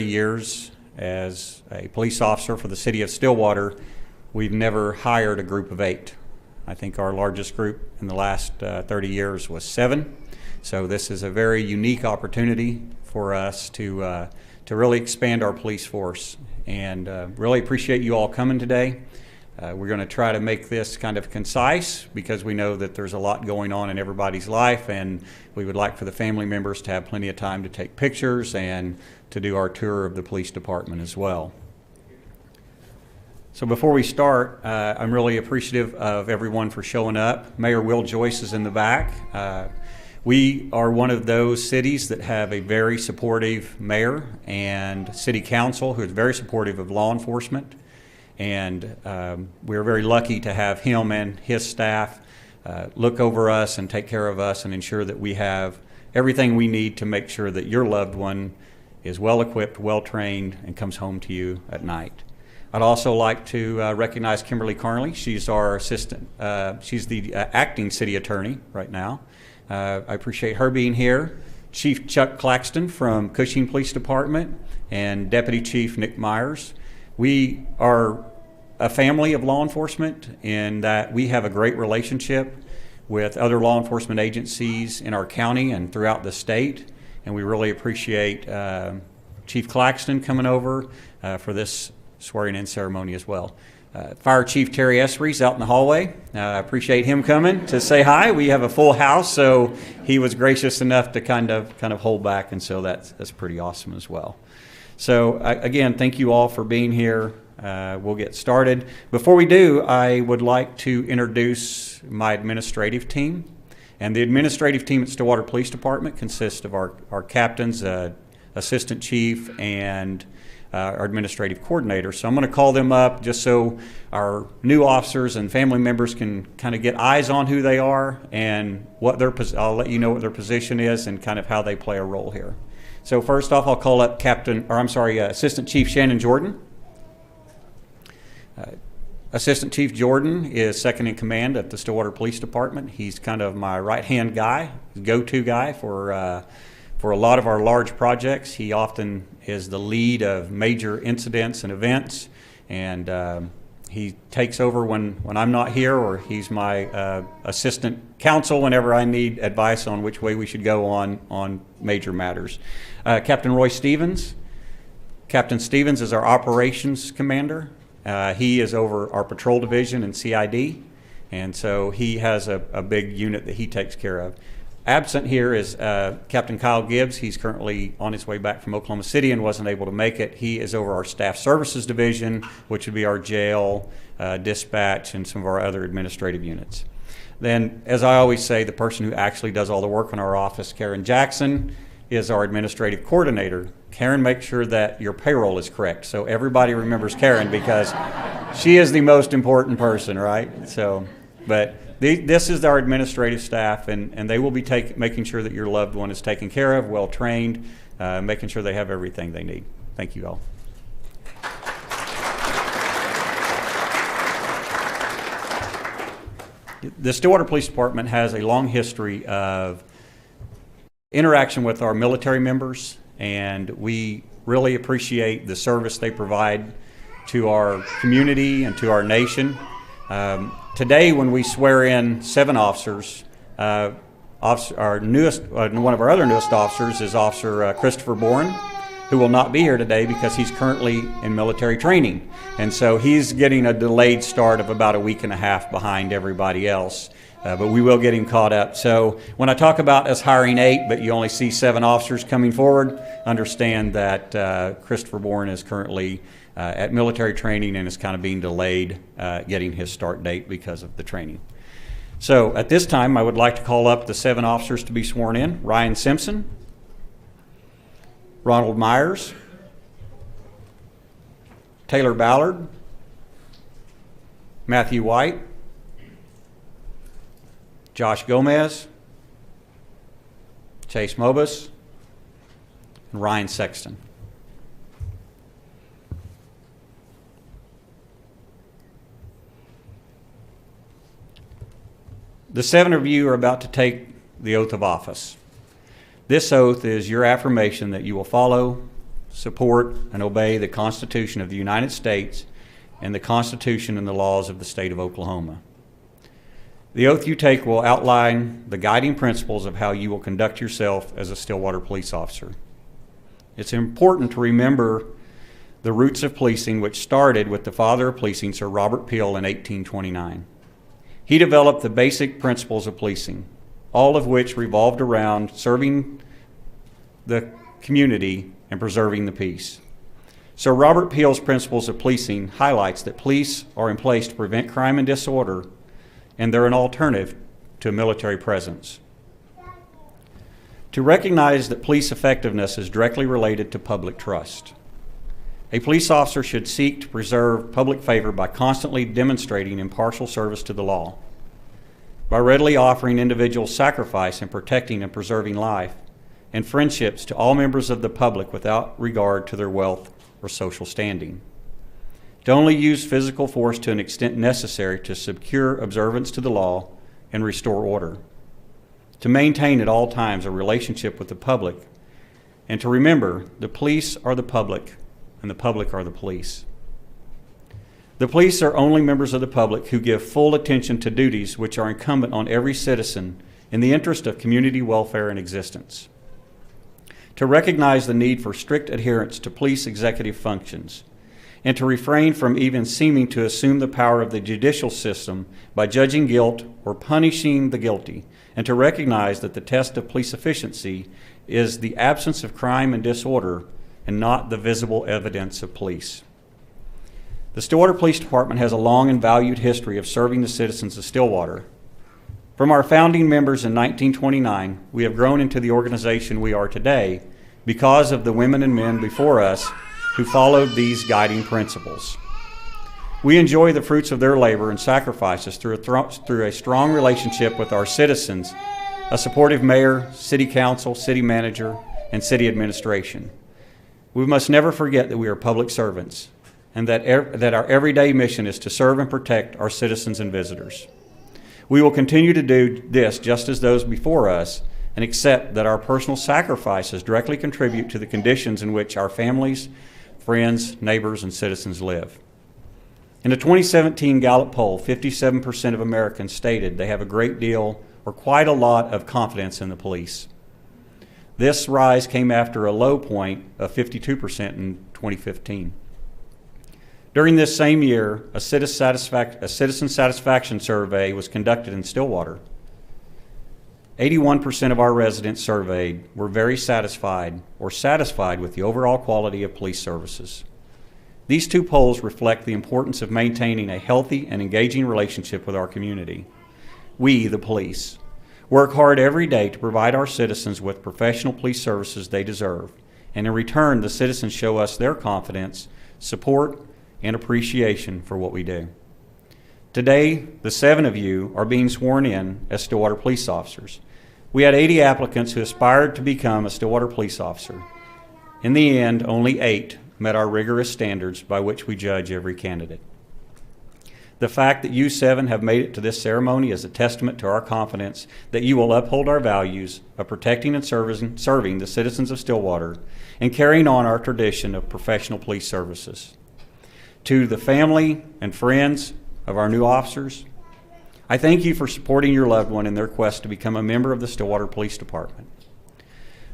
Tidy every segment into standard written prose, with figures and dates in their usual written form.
Years as a police officer for the city of Stillwater, we've never hired a group of 8. I think our largest group in the last 30 years was 7. So this is a very unique opportunity for us to really expand our police force, and really appreciate you all coming today. We're going to try to make this kind of concise because we know that there's a lot going on in everybody's life, and we would like for the family members to have plenty of time to take pictures and to do our tour of the police department as well. So before we start, I'm really appreciative of everyone for showing up. Mayor Will Joyce is in the back. We are one of those cities that have a very supportive mayor and city council who is very supportive of law enforcement. And we're very lucky to have him and his staff look over us and take care of us and ensure that we have everything we need to make sure that your loved one is well equipped, well trained, and comes home to you at night. I'd also like to recognize Kimberly Carnley. She's our assistant. She's the acting city attorney right now. I appreciate her being here. Chief Chuck Claxton from Cushing Police Department and Deputy Chief Nick Myers. We are a family of law enforcement in that we have a great relationship with other law enforcement agencies in our county and throughout the state, and we really appreciate Chief Claxton coming over for this swearing-in ceremony as well. Fire Chief Terry Essery's out in the hallway. I appreciate him coming to say hi. We have a full house, so he was gracious enough to kind of hold back, and so that's pretty awesome as well. So again, thank you all for being here. We'll get started. Before we do, I would like to introduce my administrative team. And the administrative team at Stillwater Police Department consists of our captains, assistant chief, and our administrative coordinator. So I'm going to call them up just so our new officers and family members can kind of get eyes on who they are and what I'll let you know what their position is and kind of how they play a role here. So first off, I'll call up Assistant Chief Shannon Jordan. Assistant Chief Jordan is second in command at the Stillwater Police Department. He's kind of my right-hand guy, go-to guy for a lot of our large projects. He often is the lead of major incidents and events, and he takes over when I'm not here, or he's my assistant counsel whenever I need advice on which way we should go on major matters. Captain Roy Stevens. Captain Stevens is our operations commander. He is over our patrol division and CID, and so he has a big unit that he takes care of. Absent here is Captain Kyle Gibbs. He's currently on his way back from Oklahoma City and wasn't able to make it. He is over our staff services division, which would be our jail, dispatch, and some of our other administrative units. Then, as I always say, the person who actually does all the work in our office, Karen Jackson, is our administrative coordinator. Karen makes sure that your payroll is correct. So everybody remembers Karen because she is the most important person, right? So, but this is our administrative staff, and they will be making sure that your loved one is taken care of, well trained, making sure they have everything they need. Thank you all. The Stillwater Police Department has a long history of interaction with our military members, and we really appreciate the service they provide to our community and to our nation. Today, when we swear in 7 officers, one of our other newest officers is Officer Christopher Bourne, who will not be here today because he's currently in military training. And so he's getting a delayed start of about a week and a half behind everybody else. But we will get him caught up. So when I talk about us hiring 8, but you only see 7 officers coming forward, understand that Christopher Bourne is currently at military training and is kind of being delayed getting his start date because of the training. So at this time, I would like to call up the 7 officers to be sworn in. Ryan Simpson, Ronald Myers, Taylor Ballard, Matthew White, Josh Gomez, Chase Mobus, and Ryan Sexton. The 7 of you are about to take the oath of office. This oath is your affirmation that you will follow, support, and obey the Constitution of the United States and the Constitution and the laws of the state of Oklahoma. The oath you take will outline the guiding principles of how you will conduct yourself as a Stillwater police officer. It's important to remember the roots of policing, which started with the father of policing, Sir Robert Peel, in 1829. He developed the basic principles of policing, all of which revolved around serving the community and preserving the peace. Sir Robert Peel's principles of policing highlights that police are in place to prevent crime and disorder, and they're an alternative to a military presence. To recognize that police effectiveness is directly related to public trust. A police officer should seek to preserve public favor by constantly demonstrating impartial service to the law, by readily offering individuals sacrifice in protecting and preserving life, and friendships to all members of the public without regard to their wealth or social standing. To only use physical force to an extent necessary to secure observance to the law and restore order. To maintain at all times a relationship with the public, and to remember the police are the public and the public are the police. The police are only members of the public who give full attention to duties which are incumbent on every citizen in the interest of community welfare and existence. To recognize the need for strict adherence to police executive functions, and to refrain from even seeming to assume the power of the judicial system by judging guilt or punishing the guilty, and to recognize that the test of police efficiency is the absence of crime and disorder and not the visible evidence of police. The Stillwater Police Department has a long and valued history of serving the citizens of Stillwater. From our founding members in 1929, we have grown into the organization we are today because of the women and men before us who followed these guiding principles. We enjoy the fruits of their labor and sacrifices through a strong relationship with our citizens, a supportive mayor, city council, city manager, and city administration. We must never forget that we are public servants and that our everyday mission is to serve and protect our citizens and visitors. We will continue to do this just as those before us and accept that our personal sacrifices directly contribute to the conditions in which our families, friends, neighbors, and citizens live. In a 2017 Gallup poll, 57% of Americans stated they have a great deal or quite a lot of confidence in the police. This rise came after a low point of 52% in 2015. During this same year, a citizen satisfaction survey was conducted in Stillwater. 81% of our residents surveyed were very satisfied or satisfied with the overall quality of police services. These two polls reflect the importance of maintaining a healthy and engaging relationship with our community. We, the police, work hard every day to provide our citizens with professional police services they deserve, and in return, the citizens show us their confidence, support, and appreciation for what we do. Today, the 7 of you are being sworn in as Stillwater police officers. We had 80 applicants who aspired to become a Stillwater police officer. In the end, only 8 met our rigorous standards by which we judge every candidate. The fact that you 7 have made it to this ceremony is a testament to our confidence that you will uphold our values of protecting and serving the citizens of Stillwater and carrying on our tradition of professional police services. To the family and friends of our new officers, I thank you for supporting your loved one in their quest to become a member of the Stillwater Police Department.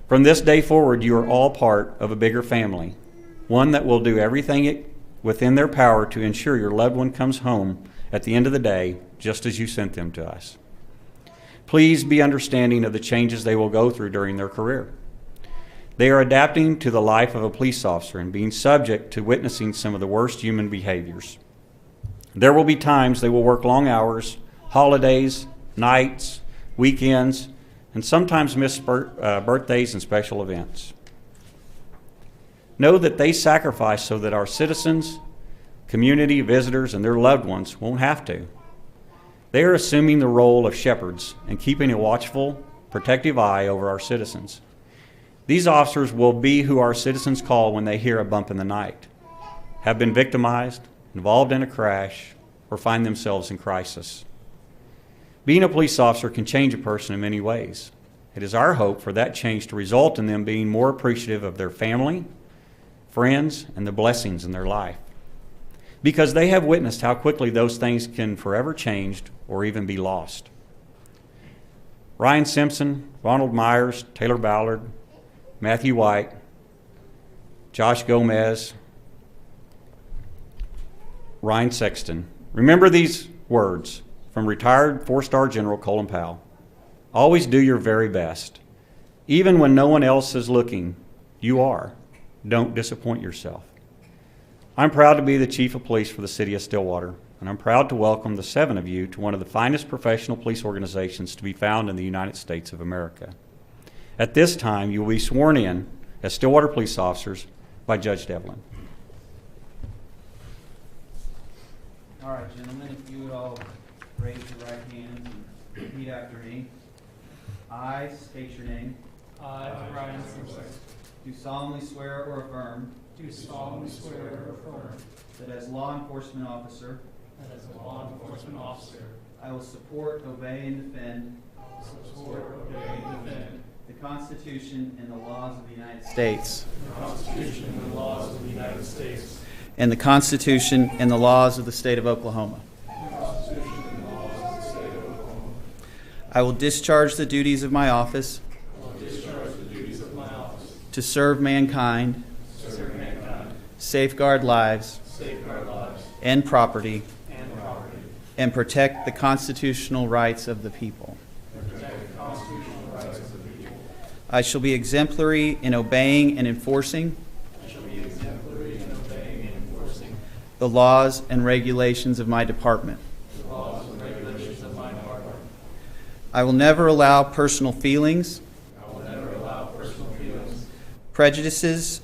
From this day forward, you are all part of a bigger family, one that will do everything within their power to ensure your loved one comes home at the end of the day just as you sent them to us. Please be understanding of the changes they will go through during their career. They are adapting to the life of a police officer and being subject to witnessing some of the worst human behaviors. There will be times they will work long hours, holidays, nights, weekends, and sometimes miss birthdays and special events. Know that they sacrifice so that our citizens, community, visitors, and their loved ones won't have to. They are assuming the role of shepherds and keeping a watchful, protective eye over our citizens. These officers will be who our citizens call when they hear a bump in the night, have been victimized, involved in a crash, or find themselves in crisis. Being a police officer can change a person in many ways. It is our hope for that change to result in them being more appreciative of their family, friends, and the blessings in their life, because they have witnessed how quickly those things can forever change or even be lost. Ryan Simpson, Ronald Myers, Taylor Ballard, Matthew White, Josh Gomez, Ryan Sexton. Remember these words from retired 4-star General Colin Powell. Always do your very best. Even when no one else is looking, you are. Don't disappoint yourself. I'm proud to be the Chief of Police for the City of Stillwater, and I'm proud to welcome the 7 of you to one of the finest professional police organizations to be found in the United States of America. At this time, you will be sworn in as Stillwater police officers by Judge Devlin. All right, gentlemen, if you would all raise your right hands and repeat after me. I state your name. I, Ryan Simpson, Do solemnly swear or affirm do solemnly swear or affirm that as law enforcement officer, that as a law enforcement officer, I will support, obey, and defend I will support, obey, and defend the Constitution and the laws of the United States, the Constitution and the laws of the United States, and the Constitution and the laws of the State of Oklahoma. the Constitution and the laws of the State of Oklahoma. I will discharge the duties of my office I will discharge the duties of my office to serve mankind, to serve mankind, safeguard lives safeguard lives and property, and property, and protect the constitutional rights of the people. and protect the constitutional rights of the people. I shall be exemplary in obeying and enforcing I shall be exemplary in obeying and enforcing the laws and regulations of my department. the laws and regulations of my department. I will never allow personal feelings, I will never allow personal feelings, prejudices,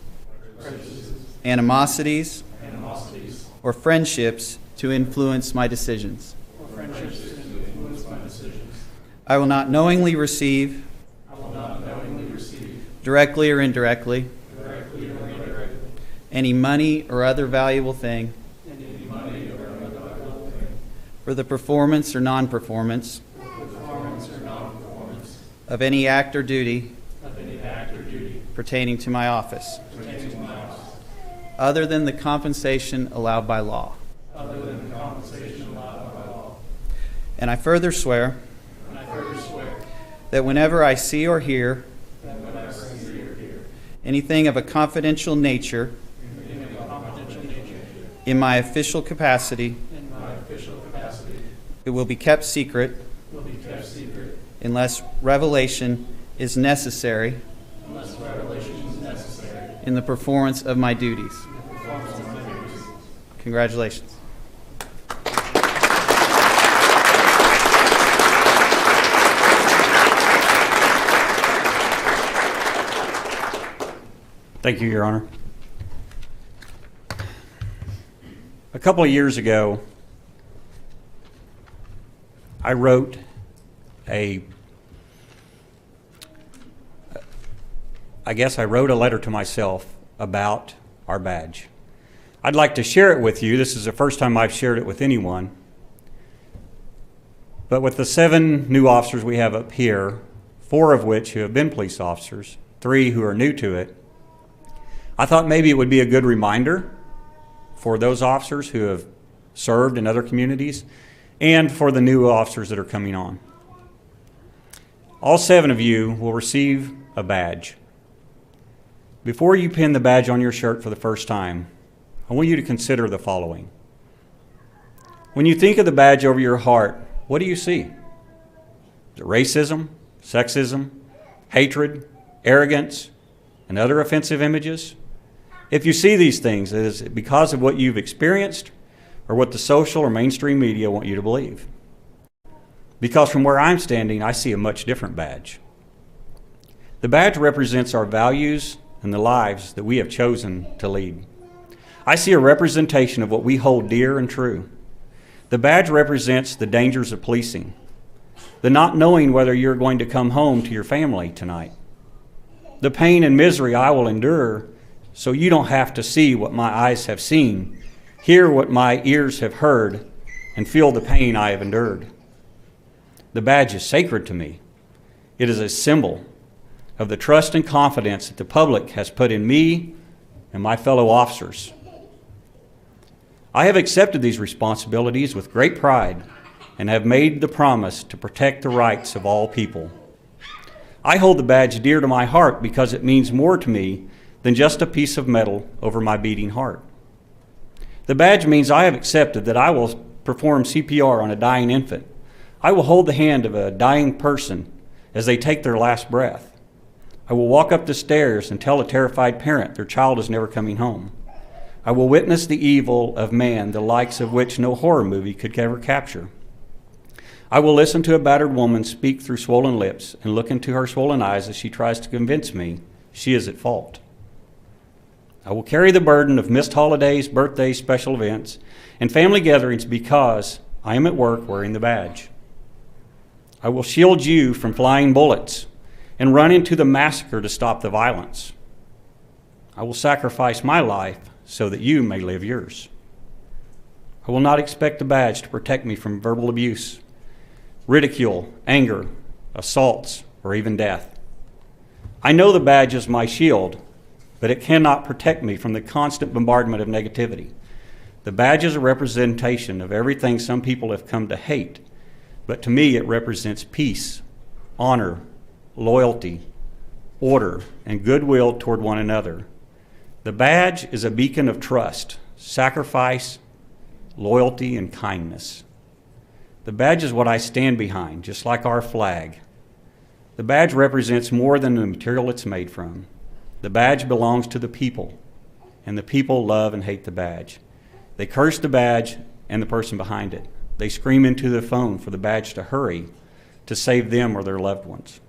prejudices, animosities, animosities, or friendships to influence my decisions. or friendships to influence my decisions. I will not knowingly receive, I will not knowingly receive, directly or indirectly, directly or indirectly, any money or other valuable thing any money or other valuable thing, for the performance or non-performance performance or non-performance of any act or duty of any act or duty pertaining to my office, pertaining to my office, other than the compensation allowed by law. other than the compensation allowed by law. And I further swear And I further swear that whenever I see or hear that whenever I see or hear anything of a confidential nature anything of a confidential nature in my official capacity, in my official capacity it will be kept secret will be kept secret unless revelation is necessary unless revelation is necessary in the performance of my duties. in the performance of my duties. Congratulations. Thank you, Your Honor. A couple of years ago, I wrote a letter to myself about our badge. I'd like to share it with you. This is the first time I've shared it with anyone. But with the 7 new officers we have up here, 4 of which who have been police officers, 3 who are new to it, I thought maybe it would be a good reminder for those officers who have served in other communities and for the new officers that are coming on. All 7 of you will receive a badge. Before you pin the badge on your shirt for the first time, I want you to consider the following. When you think of the badge over your heart, what do you see? Is it racism, sexism, hatred, arrogance, and other offensive images? If you see these things, is it because of what you've experienced or what the social or mainstream media want you to believe? Because from where I'm standing, I see a much different badge. The badge represents our values and the lives that we have chosen to lead. I see a representation of what we hold dear and true. The badge represents the dangers of policing, the not knowing whether you're going to come home to your family tonight, the pain and misery I will endure so you don't have to see what my eyes have seen, hear what my ears have heard, and feel the pain I have endured. The badge is sacred to me. It is a symbol of the trust and confidence that the public has put in me and my fellow officers. I have accepted these responsibilities with great pride and have made the promise to protect the rights of all people. I hold the badge dear to my heart because it means more to me than just a piece of metal over my beating heart. The badge means I have accepted that I will perform CPR on a dying infant. I will hold the hand of a dying person as they take their last breath. I will walk up the stairs and tell a terrified parent their child is never coming home. I will witness the evil of man, the likes of which no horror movie could ever capture. I will listen to a battered woman speak through swollen lips and look into her swollen eyes as she tries to convince me she is at fault. I will carry the burden of missed holidays, birthdays, special events, and family gatherings because I am at work wearing the badge. I will shield you from flying bullets and run into the massacre to stop the violence. I will sacrifice my life so that you may live yours. I will not expect the badge to protect me from verbal abuse, ridicule, anger, assaults, or even death. I know the badge is my shield, but it cannot protect me from the constant bombardment of negativity. The badge is a representation of everything some people have come to hate, but to me it represents peace, honor, loyalty, order, and goodwill toward one another. The badge is a beacon of trust, sacrifice, loyalty, and kindness. The badge is what I stand behind, just like our flag. The badge represents more than the material it's made from. The badge belongs to the people, and the people love and hate the badge. They curse the badge and the person behind it. They scream into the phone for the badge to hurry to save them or their loved ones.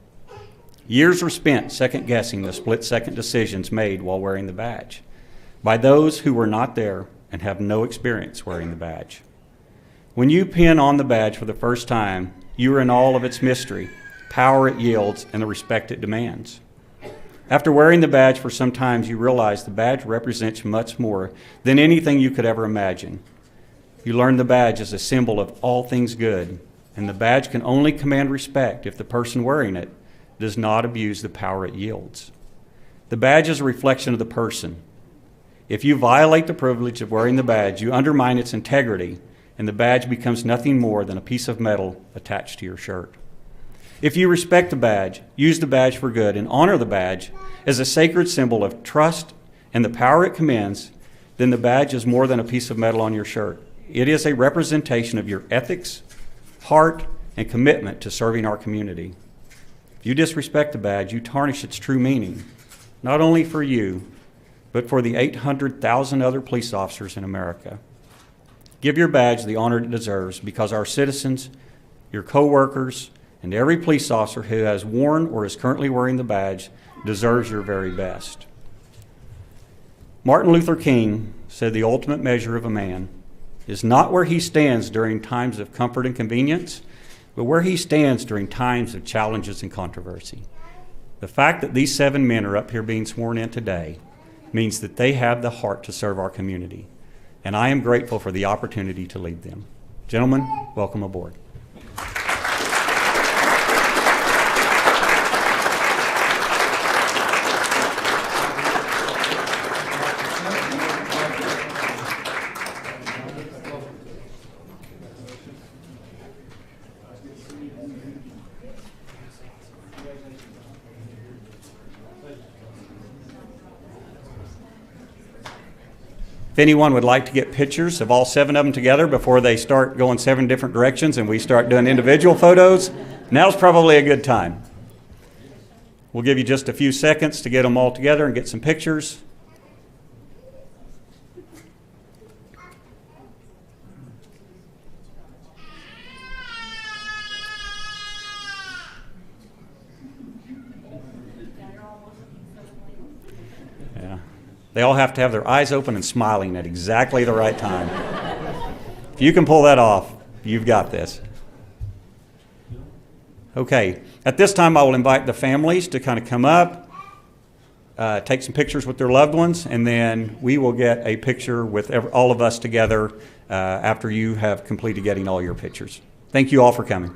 Years were spent second-guessing the split-second decisions made while wearing the badge by those who were not there and have no experience wearing the badge. When you pin on the badge for the first time, you are in all of its mystery, power it yields, and the respect it demands. After wearing the badge for some time, you realize the badge represents much more than anything you could ever imagine. You learn the badge is a symbol of all things good, and the badge can only command respect if the person wearing it does not abuse the power it yields. The badge is a reflection of the person. If you violate the privilege of wearing the badge, you undermine its integrity, and the badge becomes nothing more than a piece of metal attached to your shirt. If you respect the badge, use the badge for good, and honor the badge as a sacred symbol of trust and the power it commands, then the badge is more than a piece of metal on your shirt. It is a representation of your ethics, heart, and commitment to serving our community. If you disrespect the badge, you tarnish its true meaning, not only for you, but for the 800,000 other police officers in America. Give your badge the honor it deserves because our citizens, your co-workers, and every police officer who has worn or is currently wearing the badge deserves your very best. Martin Luther King said the ultimate measure of a man is not where he stands during times of comfort and convenience, but where he stands during times of challenges and controversy. The fact that these 7 men are up here being sworn in today means that they have the heart to serve our community, and I am grateful for the opportunity to lead them. Gentlemen, welcome aboard. If anyone would like to get pictures of all 7 of them together before they start going 7 different directions and we start doing individual photos, now's probably a good time. We'll give you just a few seconds to get them all together and get some pictures. They all have to have their eyes open and smiling at exactly the right time. If you can pull that off, you've got this. Okay, at this time I will invite the families to kind of come up, take some pictures with their loved ones, and then we will get a picture with all of us together after you have completed getting all your pictures. Thank you all for coming.